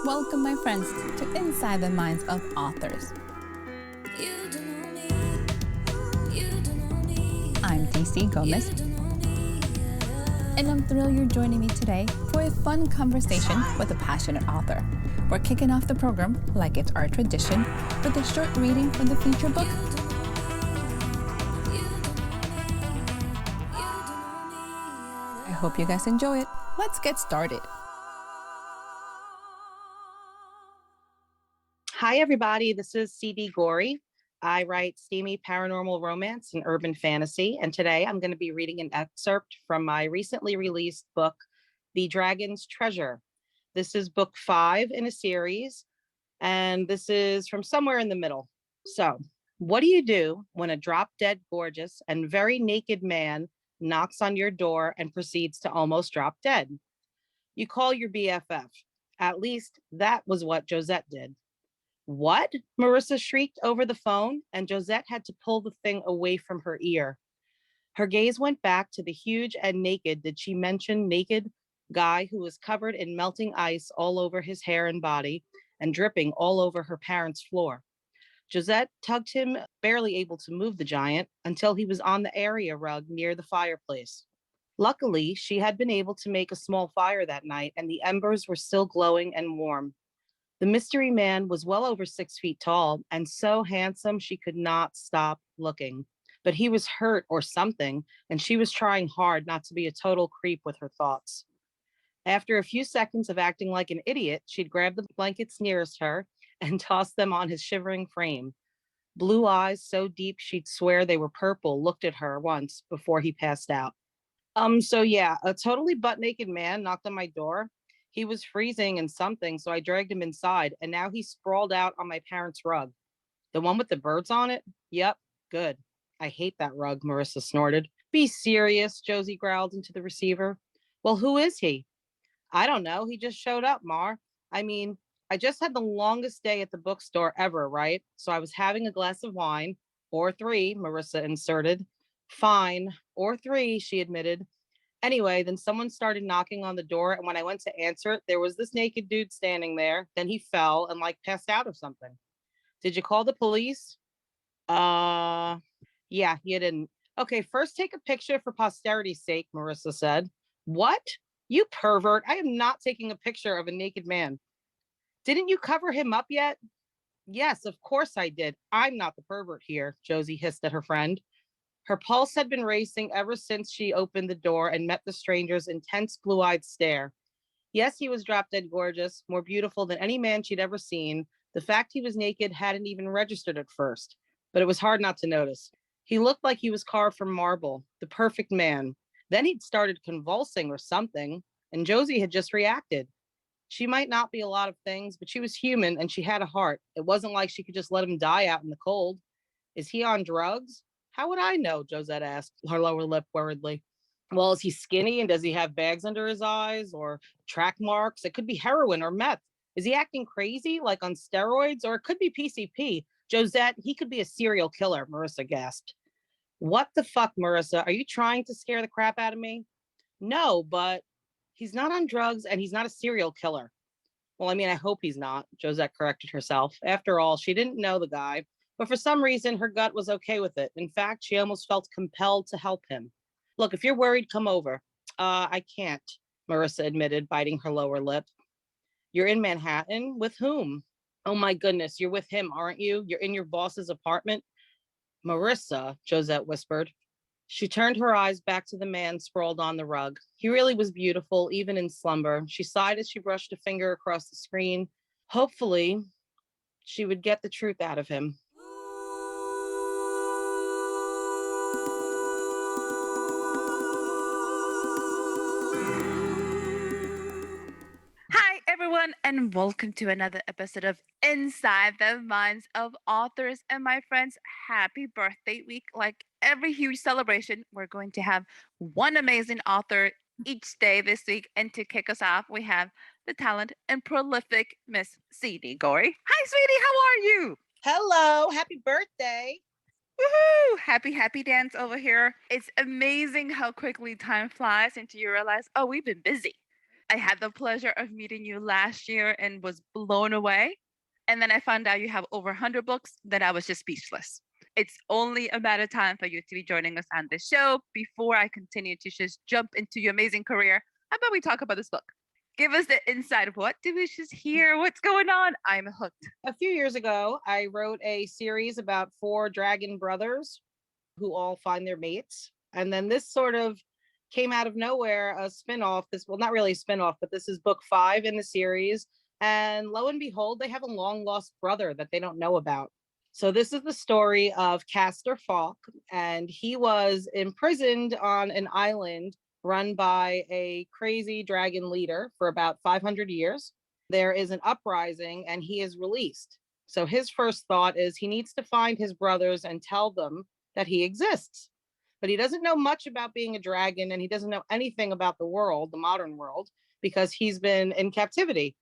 Welcome, my friends, to Inside the Minds of Authors. I'm DC Gomez, and I'm thrilled you're joining me today for a fun conversation with a passionate author. We're kicking off the program, like it's our tradition, with a short reading from the feature book. I hope you guys enjoy it. Let's get started. Hi, everybody. This is CD Gorri. I write steamy paranormal romance and urban fantasy. And today I'm going to be reading an excerpt from my recently released book, The Dragon's Treasure. This is book 5 in a series, and this is from somewhere in the middle. So, what do you do when a drop dead gorgeous and very naked man knocks on your door and proceeds to almost drop dead? You call your BFF. At least that was what Josette did. What? Marissa shrieked over the phone, and Josette had to pull the thing away from her ear. Her gaze went back to the huge and naked, did she mention naked, guy who was covered in melting ice all over his hair and body and dripping all over her parents' floor. Josette tugged him, barely able to move the giant, until he was on the area rug near the fireplace. Luckily, she had been able to make a small fire that night, and the embers were still glowing and warm. The mystery man was well over 6 feet tall and so handsome she could not stop looking. But he was hurt or something, and she was trying hard not to be a total creep with her thoughts. After a few seconds of acting like an idiot, she'd grab the blankets nearest her and toss them on his shivering frame. Blue eyes so deep she'd swear they were purple looked at her once before he passed out. A totally butt naked man knocked on my door. He was freezing and something, so I dragged him inside, and now he's sprawled out on my parents' rug. The one with the birds on it? Yep, good. I hate that rug, Marissa snorted. Be serious, Josie growled into the receiver. Well, who is he? I don't know. He just showed up, Mar. I mean, I just had the longest day at the bookstore ever, right? So I was having a glass of wine, or 3, Marissa inserted. Fine, or 3, she admitted. Anyway, then someone started knocking on the door, and when I went to answer it, there was this naked dude standing there. Then he fell and passed out or something. Did you call the police? Yeah, you didn't. Okay, first take a picture for posterity's sake, Marissa said. What? You pervert. I am not taking a picture of a naked man. Didn't you cover him up yet? Yes, of course I did. I'm not the pervert here, Josie hissed at her friend. Her pulse had been racing ever since she opened the door and met the stranger's intense blue-eyed stare. Yes, he was drop dead gorgeous, more beautiful than any man she'd ever seen. The fact he was naked hadn't even registered at first, but it was hard not to notice. He looked like he was carved from marble, the perfect man. Then he'd started convulsing or something, and Josie had just reacted. She might not be a lot of things, but she was human and she had a heart. It wasn't like she could just let him die out in the cold. Is he on drugs? How would I know? Josette asked, her lower lip worriedly. Well, is he skinny and does he have bags under his eyes or track marks? It could be heroin or meth. Is he acting crazy, like on steroids? Or it could be PCP. Josette, he could be a serial killer, Marissa gasped. What the fuck, Marissa? Are you trying to scare the crap out of me? No, but he's not on drugs and he's not a serial killer. Well, I mean, I hope he's not, Josette corrected herself. After all, she didn't know the guy, but for some reason, her gut was okay with it. In fact, she almost felt compelled to help him. Look, if you're worried, come over. I can't, Marissa admitted, biting her lower lip. You're in Manhattan? With whom? Oh my goodness, you're with him, aren't you? You're in your boss's apartment? Marissa, Josette whispered. She turned her eyes back to the man sprawled on the rug. He really was beautiful, even in slumber. She sighed as she brushed a finger across the screen. Hopefully, she would get the truth out of him. Hi, everyone, and welcome to another episode of Inside the Minds of Authors. And my friends, happy birthday week. Like every huge celebration, we're going to have one amazing author each day this week. And to kick us off, we have the talent and prolific Miss CD Gorry. Hi, sweetie, how are you? Hello, happy birthday. Woohoo! Happy dance over here. It's amazing how quickly time flies until you realize, oh, we've been busy. I had the pleasure of meeting you last year and was blown away. And then I found out you have over 100 books, then I was just speechless. It's only a matter of time for you to be joining us on this show. Before I continue to just jump into your amazing career, how about we talk about this book? Give us the insight of what did we just hear? What's going on? I'm hooked. A few years ago, I wrote a series about four dragon brothers who all find their mates. And then this sort of came out of nowhere, a spinoff. This, well, not really a spinoff, but this is book 5 in the series. And lo and behold, they have a long lost brother that they don't know about. So this is the story of Castor Falk, and he was imprisoned on an island run by a crazy dragon leader for about 500 years. There is an uprising and he is released. So his first thought is he needs to find his brothers and tell them that he exists. But he doesn't know much about being a dragon, and he doesn't know anything about the world, the modern world, because he's been in captivity.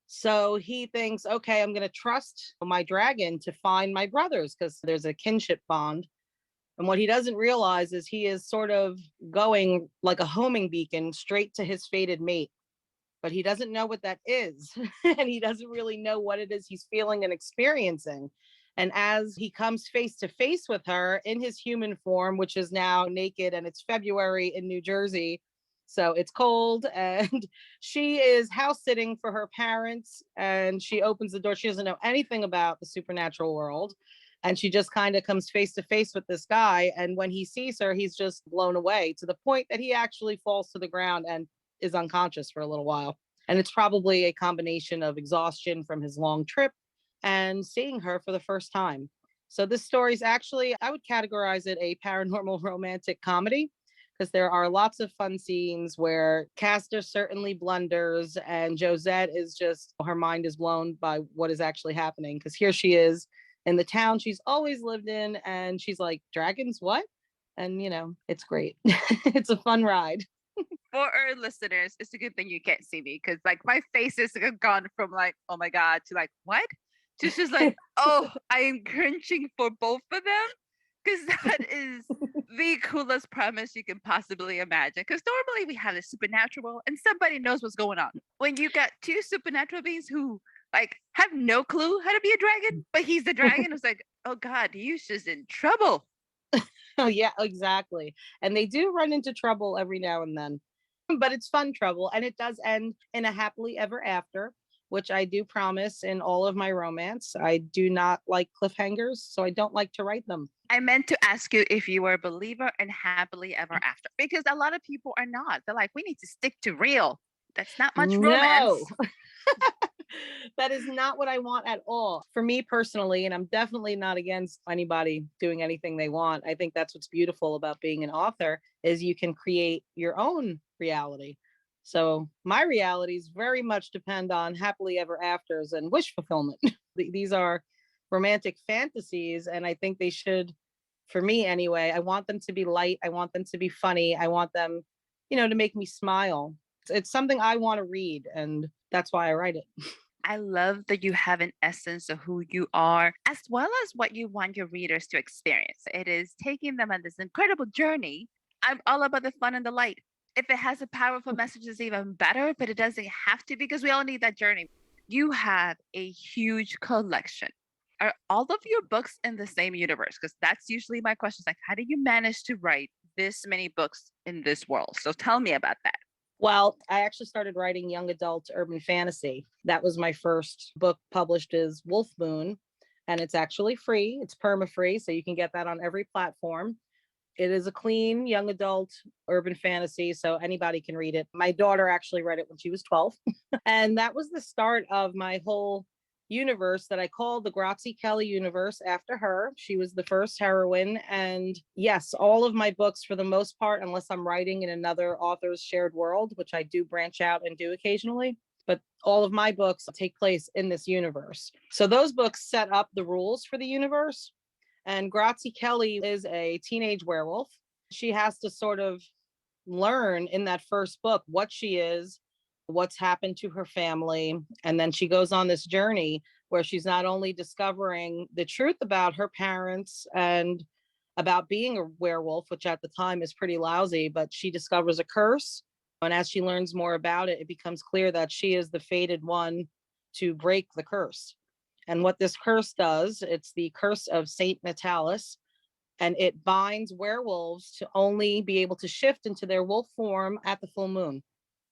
So he thinks, okay, I'm going to trust my dragon to find my brothers because there's a kinship bond. And what he doesn't realize is he is sort of going like a homing beacon straight to his fated mate. But he doesn't know what that is. And he doesn't really know what it is he's feeling and experiencing. And as he comes face to face with her in his human form, which is now naked, and it's February in New Jersey, so it's cold, and she is house sitting for her parents, and she opens the door. She doesn't know anything about the supernatural world. And she just kind of comes face to face with this guy. And when he sees her, he's just blown away to the point that he actually falls to the ground and is unconscious for a little while. And it's probably a combination of exhaustion from his long trip and seeing her for the first time. So this story is actually, I would categorize it a paranormal romantic comedy, because there are lots of fun scenes where Castor certainly blunders and Josette is just, her mind is blown by what is actually happening. Because here she is in the town she's always lived in, and she's like, dragons, what? And, it's great. It's a fun ride. For our listeners, it's a good thing you can't see me because like my face is gone from like, oh my God, to like, what? To just like, oh, I am cringing for both of them. Because that is the coolest premise you can possibly imagine. Because normally we have the supernatural world and somebody knows what's going on. When you got two supernatural beings who like have no clue how to be a dragon, but he's the dragon, it's like, oh God, he's just in trouble. Oh, yeah, exactly. And they do run into trouble every now and then, but it's fun trouble. And it does end in a happily ever after, which I do promise in all of my romance. I do not like cliffhangers, so I don't like to write them. I meant to ask you if you were a believer in happily ever after, because a lot of people are not. They're like, we need to stick to real. That's not much romance. No, that is not what I want at all. For me personally, and I'm definitely not against anybody doing anything they want. I think that's what's beautiful about being an author is you can create your own reality. So my realities very much depend on happily ever afters and wish fulfillment. These are romantic fantasies, and I think they should, for me anyway, I want them to be light. I want them to be funny. I want them, to make me smile. It's something I want to read, and that's why I write it. I love that you have an essence of who you are, as well as what you want your readers to experience. It is taking them on this incredible journey. I'm all about the fun and the light. If it has a powerful message, it's even better, but it doesn't have to because we all need that journey. You have a huge collection. Are all of your books in the same universe? Because that's usually my question. Like, how do you manage to write this many books in this world? So tell me about that. Well, I actually started writing young adult urban fantasy. That was my first book published as Wolf Moon, and it's actually free. It's perma-free, so you can get that on every platform. It is a clean young adult urban fantasy, so anybody can read it. My daughter actually read it when she was 12. And that was the start of my whole universe that I called the Grazie Kelly universe after her. She was the first heroine. And yes, all of my books, for the most part, unless I'm writing in another author's shared world, which I do branch out and do occasionally, but all of my books take place in this universe. So those books set up the rules for the universe. And Grazie Kelly is a teenage werewolf. She has to sort of learn in that first book what she is, what's happened to her family. And then she goes on this journey where she's not only discovering the truth about her parents and about being a werewolf, which at the time is pretty lousy, but she discovers a curse And as she learns more about it, it becomes clear that she is the fated one to break the curse. And what this curse does, it's the curse of Saint Natalis, and it binds werewolves to only be able to shift into their wolf form at the full moon.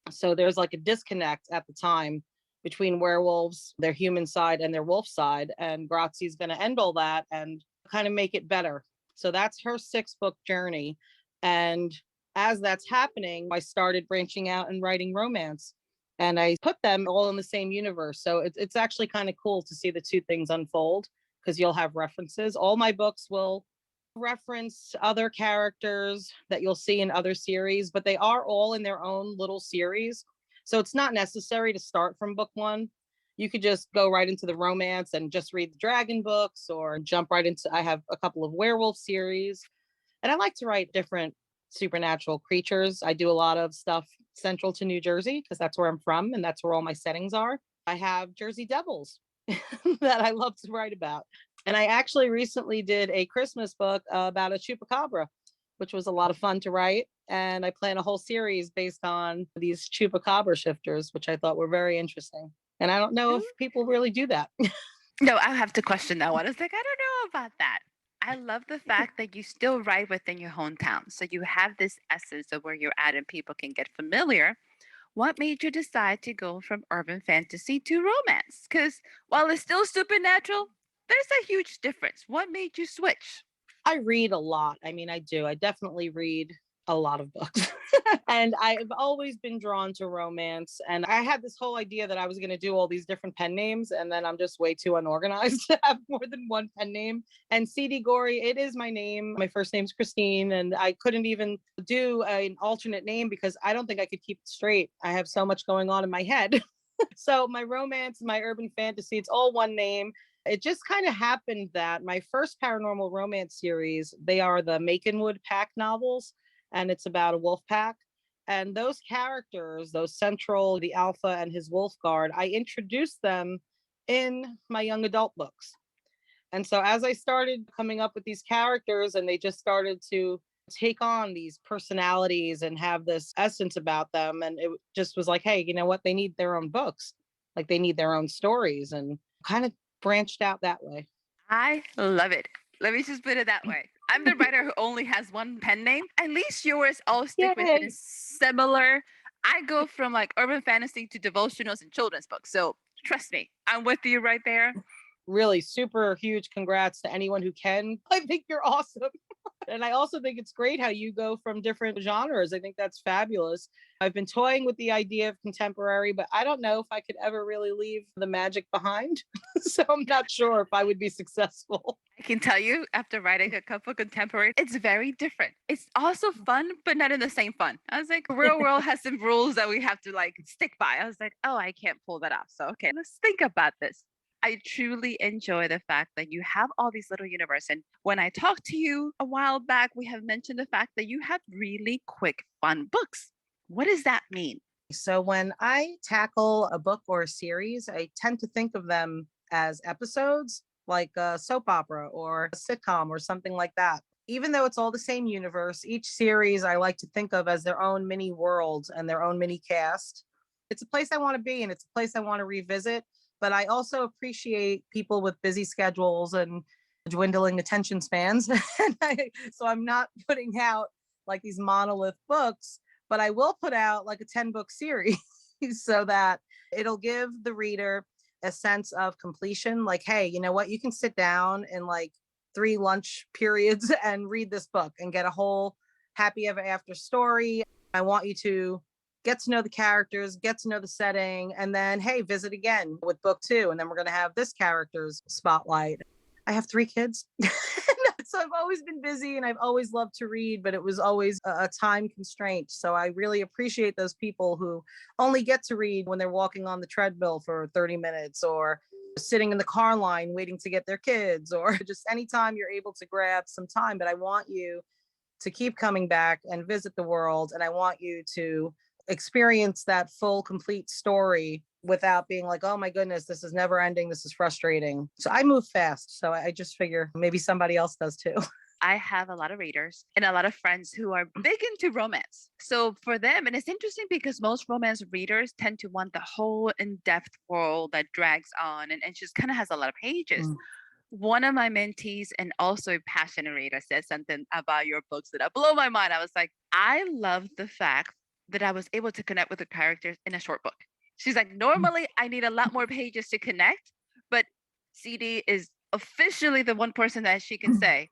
So there's like a disconnect at the time between werewolves, their human side, and their wolf side. And Grazi's going to end all that and kind of make it better. So that's her 6-book journey. And as that's happening, I started branching out and writing romance. And I put them all in the same universe. So it's actually kind of cool to see the two things unfold because you'll have references. All my books will reference other characters that you'll see in other series, but they are all in their own little series. So it's not necessary to start from book one. You could just go right into the romance and just read the dragon books or jump right into, I have a couple of werewolf series. And I like to write different supernatural creatures. I do a lot of stuff central to New Jersey because that's where I'm from and that's where all my settings are. I have Jersey Devils that I love to write about. And I actually recently did a Christmas book about a chupacabra, which was a lot of fun to write. And I plan a whole series based on these chupacabra shifters, which I thought were very interesting. And I don't know if people really do that. No, I have to question that one. I was like, I don't know about that. I love the fact that you still write within your hometown. So you have this essence of where you're at and people can get familiar. What made you decide to go from urban fantasy to romance? Because while it's still supernatural, there's a huge difference. What made you switch? I read a lot. I mean, I do. I definitely read a lot of books. And I've always been drawn to romance. And I had this whole idea that I was going to do all these different pen names. And then I'm just way too unorganized to have more than one pen name. And CD Gorri, it is my name. My first name's Christine. And I couldn't even do an alternate name because I don't think I could keep it straight. I have so much going on in my head. So my romance, my urban fantasy, it's all one name. It just kind of happened that my first paranormal romance series, they are the Makenwood Pack novels, and it's about a wolf pack. And those characters, those central, the alpha and his wolf guard, I introduced them in my young adult books. And so as I started coming up with these characters and they just started to take on these personalities and have this essence about them, and it just was like, hey, you know what? They need their own books. Like they need their own stories and kind of branched out that way. I love it. Let me just put it that way. I'm the writer who only has one pen name. At least yours all stick within Yay. similar. I go from like urban fantasy to devotionals and children's books. So trust me, I'm with you right there. Really super huge congrats to anyone who can. I think you're awesome. And I also think it's great how you go from different genres. I think that's fabulous. I've been toying with the idea of contemporary, but I don't know if I could ever really leave the magic behind. So I'm not sure if I would be successful. I can tell you after writing a couple contemporary, it's very different. It's also fun, but not in the same fun. I was like, real world has some rules that we have to like stick by. I was like, oh, I can't pull that off. So okay, let's think about this. I truly enjoy the fact that you have all these little universe. And when I talked to you a while back, we have mentioned the fact that you have really quick, fun books. What does that mean? So when I tackle a book or a series, I tend to think of them as episodes, like a soap opera or a sitcom or something like that. Even though it's all the same universe, each series I like to think of as their own mini world and their own mini cast. It's a place I want to be and it's a place I want to revisit. But I also appreciate people with busy schedules and dwindling attention spans. So I'm not putting out like these monolith books, but I will put out like a 10-book series so that it'll give the reader a sense of completion. Like, hey, you know what? You can sit down in like 3 lunch periods and read this book and get a whole happy ever after story. I want you to get to know the characters, get to know the setting, and then, hey, visit again with book 2. And then we're going to have this character's spotlight. I have 3 kids. So I've always been busy and I've always loved to read, but it was always a time constraint. So I really appreciate those people who only get to read when they're walking on the treadmill for 30 minutes or sitting in the car line waiting to get their kids, or just anytime you're able to grab some time. But I want you to keep coming back and visit the world. And I want you to experience that full, complete story without being like, oh my goodness, this is never ending. This is frustrating. So I move fast. So I just figure maybe somebody else does too. I have a lot of readers and a lot of friends who are big into romance. So for them, and it's interesting because most romance readers tend to want the whole in depth world that drags on and just kind of has a lot of pages. Mm. One of my mentees and also a passionate reader said something about your books that blew my mind. I was like, I love the fact that I was able to connect with the characters in a short book. She's like, normally I need a lot more pages to connect, but CD is officially the one person that she can say,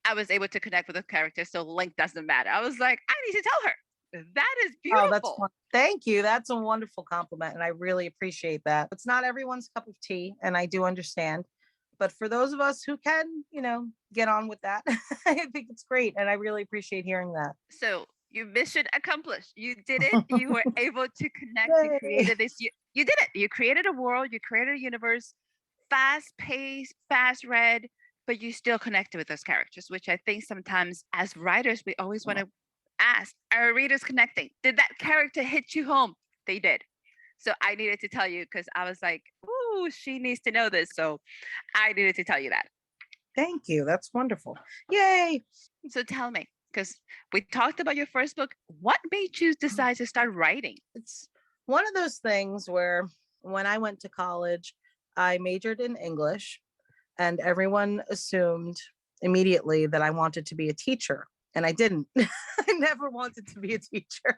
I was able to connect with the character, so length doesn't matter. I was like, I need to tell her. That is Oh, that's beautiful. fun. Thank you. That's a wonderful compliment. And I really appreciate that. It's not everyone's cup of tea, and I do understand. But for those of us who can, get on with that, I think it's great. And I really appreciate hearing that. So you mission accomplished. You did it. You were able to connect. You Yay. created this. You did it. You created a world. You created a universe. Fast paced, fast read, but you still connected with those characters, which I think sometimes as writers we always want to ask: are readers connecting? Did that character hit you home? They did. So I needed to tell you because I was like, "Ooh, she needs to know this." So I needed to tell you that. Thank you. That's wonderful. Yay. So tell me, because we talked about your first book. What made you decide to start writing? It's one of those things where when I went to college, I majored in English, and everyone assumed immediately that I wanted to be a teacher. And I didn't. I never wanted to be a teacher.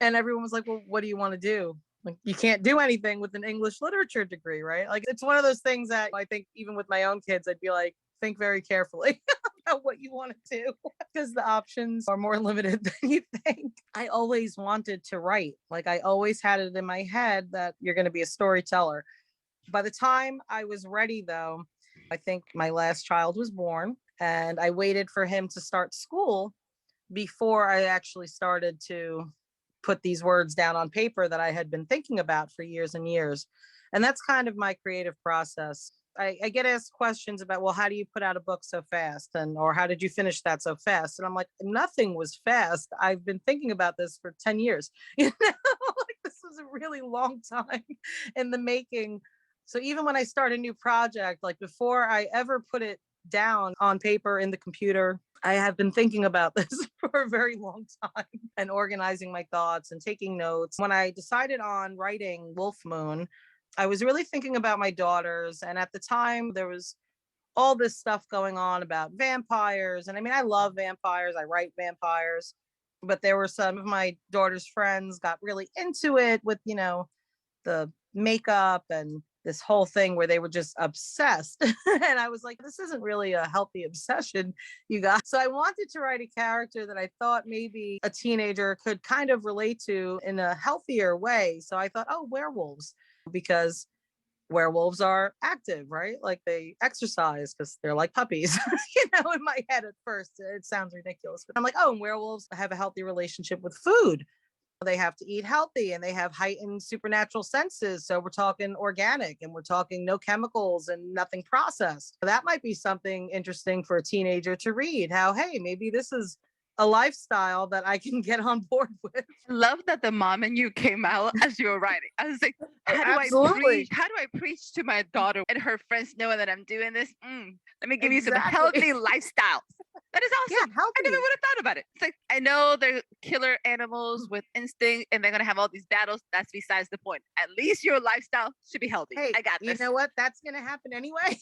And everyone was like, well, what do you want to do? Like, you can't do anything with an English literature degree, right? Like, it's one of those things that I think even with my own kids, I'd be like, think very carefully about what you want to do because the options are more limited than you think. I always wanted to write. Like, I always had it in my head that you're going to be a storyteller. By the time I was ready, though, I think my last child was born, and I waited for him to start school before I actually started to put these words down on paper that I had been thinking about for years and years. And that's kind of my creative process. I get asked questions about, well, how do you put out a book so fast? Or how did you finish that so fast? And I'm like, nothing was fast. I've been thinking about this for 10 years. Like, this was a really long time in the making. So even when I start a new project, like before I ever put it down on paper in the computer, I have been thinking about this for a very long time and organizing my thoughts and taking notes. When I decided on writing Wolf Moon, I was really thinking about my daughters. And at the time, there was all this stuff going on about vampires. And I mean, I love vampires, I write vampires. But there were some of my daughter's friends got really into it with, the makeup and this whole thing where they were just obsessed. And I was like, this isn't really a healthy obsession, you guys. So I wanted to write a character that I thought maybe a teenager could kind of relate to in a healthier way. So I thought, oh, werewolves, because werewolves are active, right? Like they exercise because they're like puppies. In my head at first, it sounds ridiculous, but I'm like, oh, and werewolves have a healthy relationship with food. They have to eat healthy and they have heightened supernatural senses. So we're talking organic and we're talking no chemicals and nothing processed. That might be something interesting for a teenager to read. How, hey, maybe this is a lifestyle that I can get on board with. I love that the mom in you came out as you were writing. I was like, Oh, how do I absolutely. preach? How do I preach to my daughter and her friends knowing that I'm doing this? Let me give you some Exactly. healthy lifestyles. That is Yeah, awesome. I never healthy. would have thought about it. It's like, I know they're killer animals with instinct and they're going to have all these battles. That's besides the point. At least your lifestyle should be healthy. Hey, I got you this. know what? That's going to happen anyway.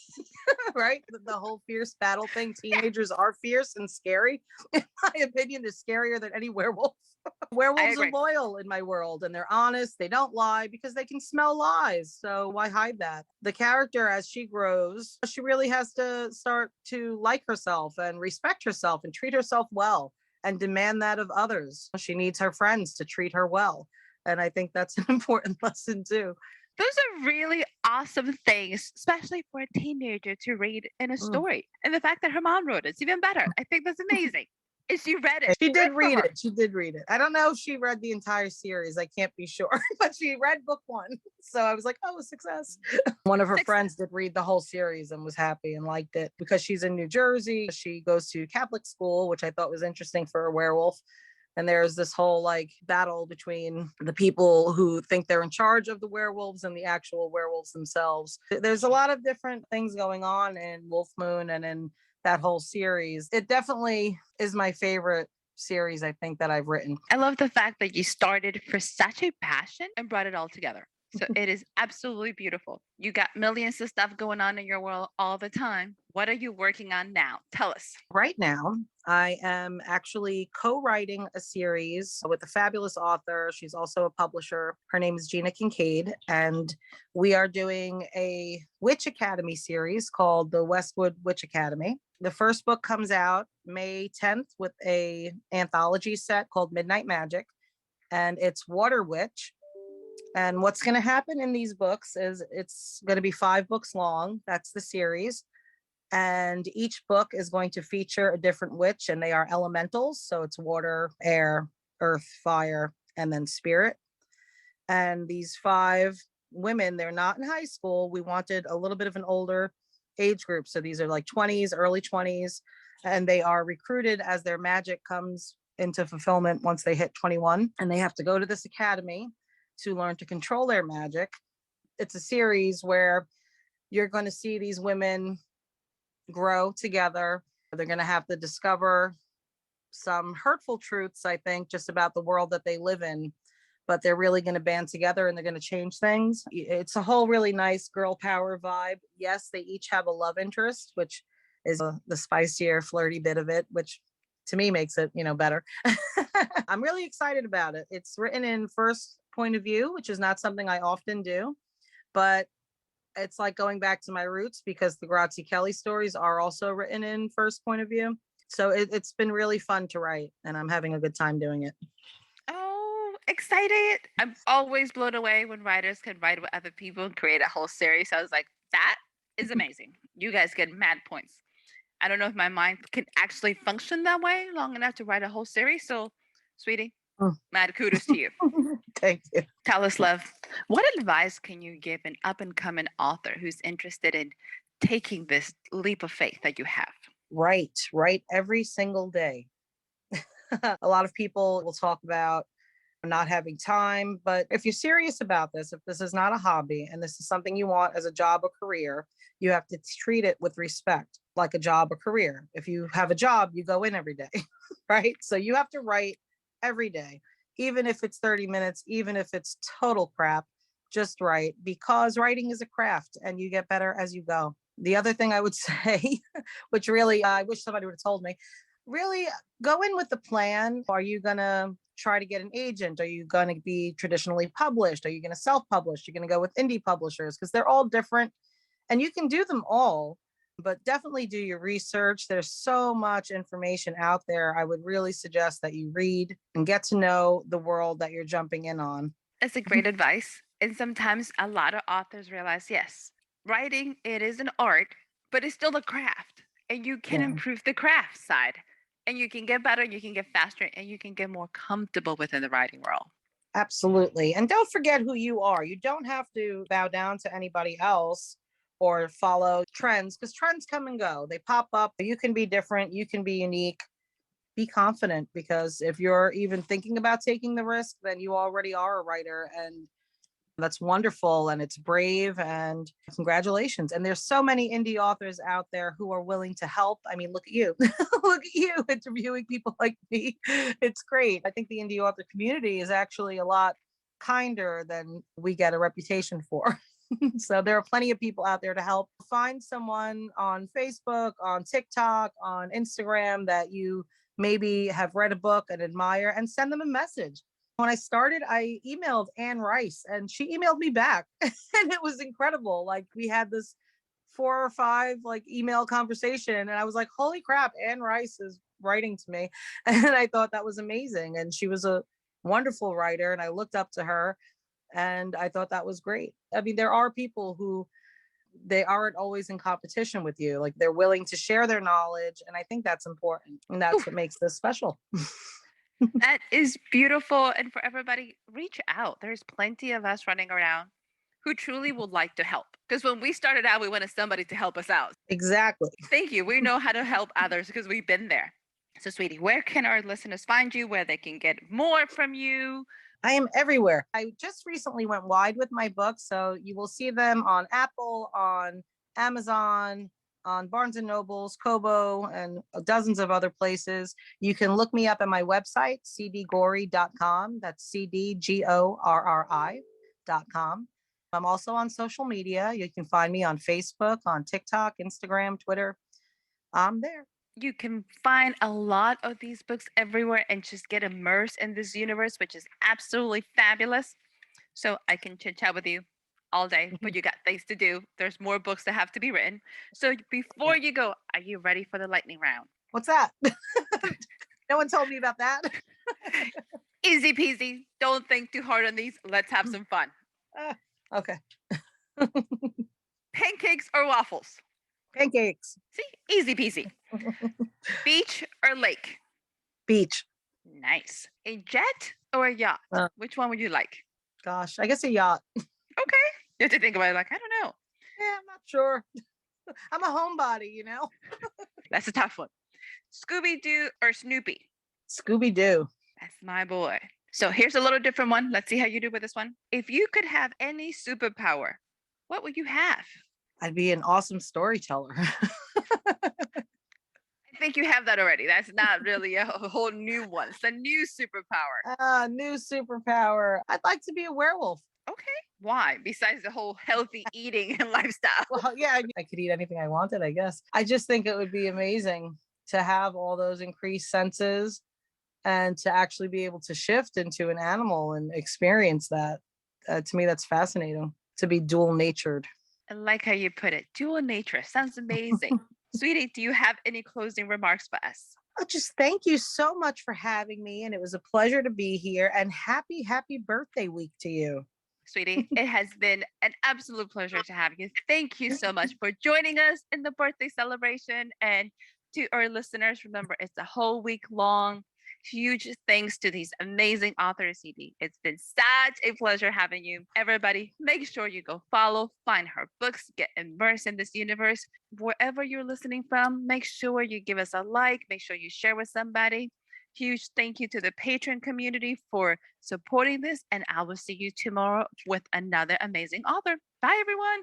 Right? The whole fierce battle thing. Teenagers are fierce and scary. In my opinion, they're scarier than any werewolf. I Werewolves are agree. loyal in my world and they're honest. They don't lie because they can smell lies. So why hide that? The character, as she grows, she really has to start to like herself and respect herself and treat herself well and demand that of others. She needs her friends to treat her well. And I think that's an important lesson too. Those are really awesome things, especially for a teenager to read in a Mm. story. And the fact that her mom wrote it's even better. I think that's amazing. And she read it. She Good did for read her. it. She did read it. I don't know if she read the entire series. I can't be sure, but she read book one. So I was like, oh, success. One of her Success. friends did read the whole series and was happy and liked it because she's in New Jersey. She goes to Catholic school, which I thought was interesting for a werewolf. And there's this whole like battle between the people who think they're in charge of the werewolves and the actual werewolves themselves. There's a lot of different things going on in Wolf Moon and in that whole series. It definitely is my favorite series, I think, that I've written. I love the fact that you started for such a passion and brought it all together. So it is absolutely beautiful. You got millions of stuff going on in your world all the time. What are you working on now? Tell us. Right now, I am actually co writing a series with a fabulous author. She's also a publisher. Her name is Gina Kincaid. And we are doing a Witch Academy series called the Westwood Witch Academy. The first book comes out May 10th with a anthology set called Midnight Magic, and it's Water Witch. And what's going to happen in these books is it's going to be 5 books long. That's the series. And each book is going to feature a different witch, and they are elementals. So it's water, air, earth, fire, and then spirit. And these 5 women, they're not in high school. We wanted a little bit of an older age group. So these are like 20s, early 20s, and they are recruited as their magic comes into fulfillment once they hit 21. And they have to go to this academy to learn to control their magic. It's a series where you're going to see these women grow together. They're going to have to discover some hurtful truths, I think, just about the world that they live in, but they're really going to band together and they're going to change things. It's a whole really nice girl power vibe. Yes, they each have a love interest, which is the spicier, flirty bit of it, which to me makes it, better. I'm really excited about it. It's written in first point of view, which is not something I often do, but it's like going back to my roots because the Grazie Kelly stories are also written in first point of view. So it's been really fun to write, and I'm having a good time doing it. Oh, excited. I'm always blown away when writers can write with other people and create a whole series. So I was like, that is amazing. You guys get mad points. I don't know if my mind can actually function that way long enough to write a whole series. So, sweetie, mad kudos to you. Thank you. Tell us, love, what advice can you give an up and coming author who's interested in taking this leap of faith that you have? Write every single day. A lot of people will talk about not having time, but if you're serious about this, if this is not a hobby and this is something you want as a job or career, you have to treat it with respect, like a job or career. If you have a job, you go in every day, right? So you have to write every day, even if it's 30 minutes, even if it's total crap, just write, because writing is a craft and you get better as you go. The other thing I would say, which really I wish somebody would have told me, really go in with the plan. Are you going to try to get an agent? Are you going to be traditionally published? Are you going to self-publish? You're going to go with indie publishers, because they're all different and you can do them all, but definitely do your research. There's so much information out there. I would really suggest that you read and get to know the world that you're jumping in on. That's a great advice. And sometimes a lot of authors realize, yes, writing, it is an art, but it's still a craft. And you can Yeah. improve the craft side. And you can get better, you can get faster, and you can get more comfortable within the writing world. Absolutely. And don't forget who you are. You don't have to bow down to anybody else or follow trends, because trends come and go. They pop up. You can be different. You can be unique. Be confident, because if you're even thinking about taking the risk, then you already are a writer. And that's wonderful and it's brave, and congratulations. And there's so many indie authors out there who are willing to help. I mean, look at you. Look at you interviewing people like me. It's great. I think the indie author community is actually a lot kinder than we get a reputation for. So there are plenty of people out there to help. Find someone on Facebook, on TikTok, on Instagram that you maybe have read a book and admire, and send them a message. When I started, I emailed Anne Rice and she emailed me back. And it was incredible. Like, we had this 4 or 5 email conversation, and I was like, holy crap, Anne Rice is writing to me. And I thought that was amazing. And she was a wonderful writer, and I looked up to her, and I thought that was great. I mean, there are people who they aren't always in competition with you. Like, they're willing to share their knowledge. And I think that's important. And Ooh, that's what makes this special. that is beautiful. And for everybody, reach out. There's plenty of us running around who truly would like to help. Because when we started out, we wanted somebody to help us out. Exactly. Thank you. We know how to help others because we've been there. So, sweetie, where can our listeners find you, where they can get more from you? I am everywhere. I just recently went wide with my books, so you will see them on Apple, on Amazon, on Barnes and Nobles, Kobo, and dozens of other places. You can look me up at my website, cdgorri.com. That's cdgorri.com. I'm also on social media. You can find me on Facebook, on TikTok, Instagram, Twitter. I'm there. You can find a lot of these books everywhere and just get immersed in this universe, which is absolutely fabulous. So I can chit chat with you all day, but you got things to do. There's more books that have to be written. So before you go, are you ready for the lightning round? What's that? No one told me about that. Easy peasy. Don't think too hard on these. Let's have some fun. Okay. Pancakes or waffles? Pancakes. See, easy peasy. Beach or lake? Beach. Nice. A jet or a yacht? Which one would you like? Gosh, I guess a yacht. Okay. You have to think about it like, I don't know. Yeah, I'm not sure. I'm a homebody, you know? That's a tough one. Scooby Doo or Snoopy? Scooby Doo. That's my boy. So here's a little different one. Let's see how you do with this one. If you could have any superpower, what would you have? I'd be an awesome storyteller. I think you have that already. That's not really a whole new one. It's a new superpower. New superpower. I'd like to be a werewolf. Okay. Why? Besides the whole healthy eating and lifestyle. Well, yeah, I could eat anything I wanted, I guess. I just think it would be amazing to have all those increased senses and to actually be able to shift into an animal and experience that. To me, that's fascinating, to be dual natured. I like how you put it. Dual nature. Sounds amazing. Sweetie, do you have any closing remarks for us? Just thank you so much for having me. And it was a pleasure to be here. And happy birthday week to you. Sweetie, it has been an absolute pleasure to have you. Thank you so much for joining us in the birthday celebration. And to our listeners, remember, it's a whole week long. Huge thanks to these amazing authors, CD. It's been such a pleasure having you. Everybody, make sure you go follow, find her books, get immersed in this universe. Wherever you're listening from, make sure you give us a like, make sure you share with somebody. Huge thank you to the Patreon community for supporting this. And I will see you tomorrow with another amazing author. Bye, everyone.